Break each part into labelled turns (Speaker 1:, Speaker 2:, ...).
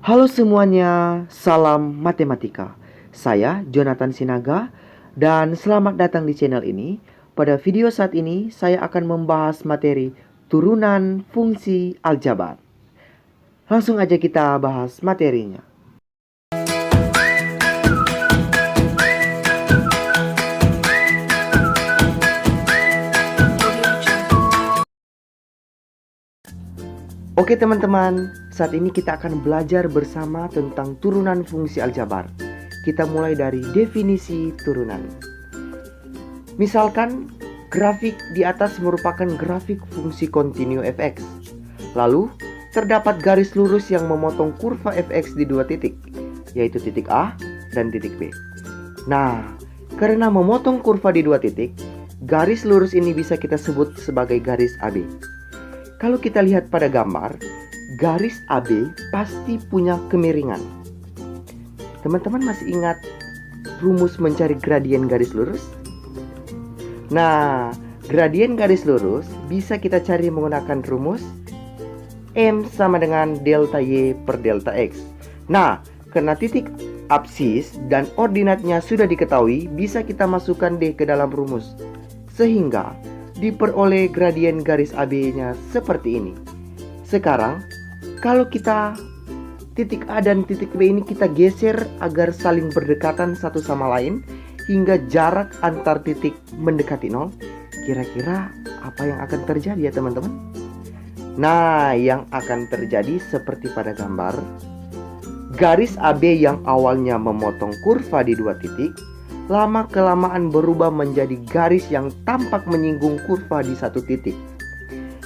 Speaker 1: Halo semuanya, salam matematika. Saya Jonathan Sinaga dan selamat datang di channel ini. Pada video saat ini saya akan membahas materi turunan fungsi aljabar. Langsung aja kita bahas materinya. Oke teman-teman, saat ini kita akan belajar bersama tentang turunan fungsi aljabar. Kita mulai dari definisi turunan. Misalkan, grafik di atas merupakan grafik fungsi kontinu fx. Lalu, terdapat garis lurus yang memotong kurva fx di dua titik, yaitu titik A dan titik B. Nah, karena memotong kurva di dua titik, garis lurus ini bisa kita sebut sebagai garis AB. Kalau kita lihat pada gambar, garis AB pasti punya kemiringan. Teman-teman masih ingat rumus mencari gradien garis lurus? Nah, gradien garis lurus bisa kita cari menggunakan rumus M sama dengan delta Y per delta X. Nah, karena titik apsis dan ordinatnya sudah diketahui, bisa kita masukkan D ke dalam rumus. Sehingga diperoleh gradien garis AB-nya seperti ini. Sekarang, kalau kita titik A dan titik B ini kita geser agar saling berdekatan satu sama lain hingga jarak antar titik mendekati 0, kira-kira apa yang akan terjadi ya teman-teman? Nah, yang akan terjadi seperti pada gambar, garis AB yang awalnya memotong kurva di dua titik, lama-kelamaan berubah menjadi garis yang tampak menyinggung kurva di satu titik.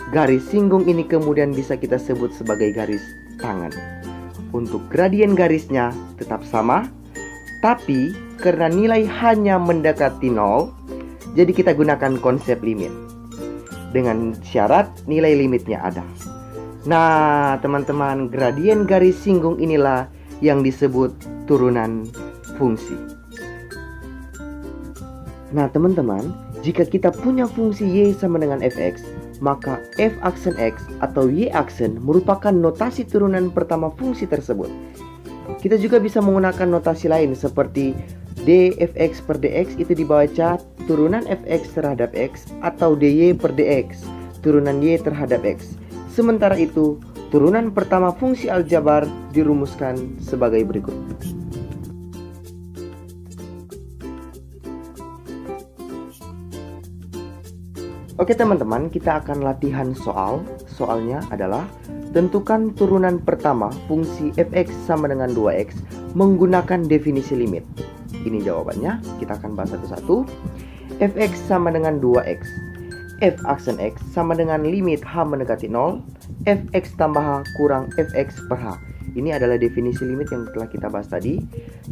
Speaker 1: Garis singgung ini kemudian bisa kita sebut sebagai garis tangen. Untuk gradien garisnya tetap sama, tapi karena nilai hanya mendekati 0, jadi kita gunakan konsep limit. Dengan syarat nilai limitnya ada. Nah, teman-teman, gradien garis singgung inilah yang disebut turunan fungsi. Nah teman-teman, jika kita punya fungsi Y sama dengan fx, maka f aksen x atau y aksen merupakan notasi turunan pertama fungsi tersebut. Kita juga bisa menggunakan notasi lain seperti dfx per dx itu dibaca turunan fx terhadap x atau dy per dx turunan y terhadap x. Sementara itu, turunan pertama fungsi aljabar dirumuskan sebagai berikut. Oke teman-teman, kita akan latihan soal. Soalnya adalah tentukan turunan pertama fungsi fx sama dengan 2x menggunakan definisi limit. Ini jawabannya, kita akan bahas satu-satu. Fx sama dengan 2x. F aksen x sama dengan limit h mendekati 0, fx tambah h kurang fx per h. Ini adalah definisi limit yang telah kita bahas tadi.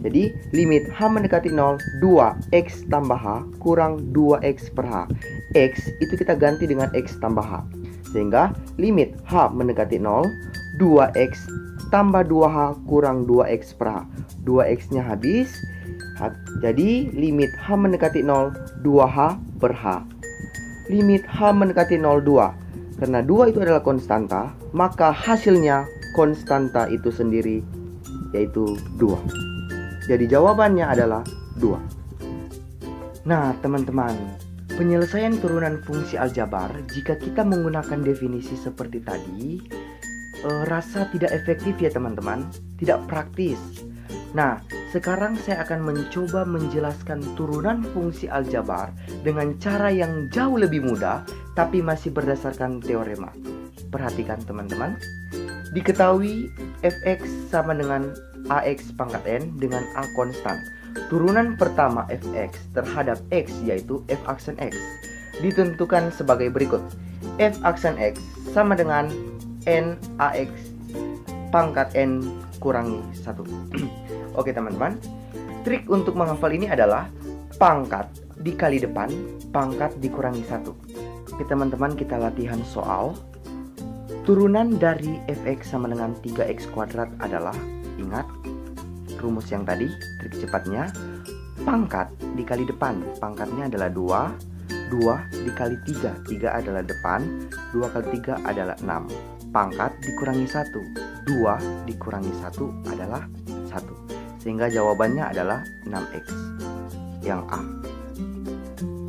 Speaker 1: Jadi, limit h mendekati 0, 2x tambah h kurang 2x per h. X itu kita ganti dengan x tambah h. Sehingga, limit h mendekati 0, 2x tambah 2h kurang 2x per h. 2x-nya habis. Jadi, limit h mendekati 0, 2h per h. Limit h mendekati 0, 2. Karena 2 itu adalah konstanta, maka hasilnya konstanta itu sendiri, yaitu 2. Jadi jawabannya adalah 2. Nah teman-teman, penyelesaian turunan fungsi aljabar jika kita menggunakan definisi seperti tadi rasa tidak efektif ya teman-teman, tidak praktis. Nah, sekarang saya akan mencoba menjelaskan turunan fungsi aljabar dengan cara yang jauh lebih mudah tapi masih berdasarkan teorema. Perhatikan teman-teman. Diketahui fx sama dengan ax pangkat n dengan a konstan. Turunan pertama fx terhadap x yaitu f aksen x ditentukan sebagai berikut. F aksen x sama dengan n ax pangkat n kurangi 1. Oke teman-teman, trik untuk menghafal ini adalah pangkat dikali depan, pangkat dikurangi 1. Oke teman-teman, kita latihan soal. Turunan dari fx sama dengan 3x kuadrat adalah, ingat rumus yang tadi, trik cepatnya, pangkat dikali depan, pangkatnya adalah 2, 2 dikali 3, 3 adalah depan, 2 kali 3 adalah 6, pangkat dikurangi 1, 2 dikurangi 1 adalah 1. Sehingga jawabannya adalah 6X. Yang A.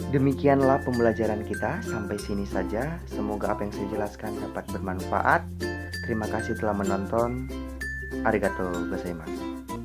Speaker 1: Demikianlah pembelajaran kita, sampai sini saja. Semoga apa yang saya jelaskan dapat bermanfaat. Terima kasih telah menonton. Arigatou gozaimasu.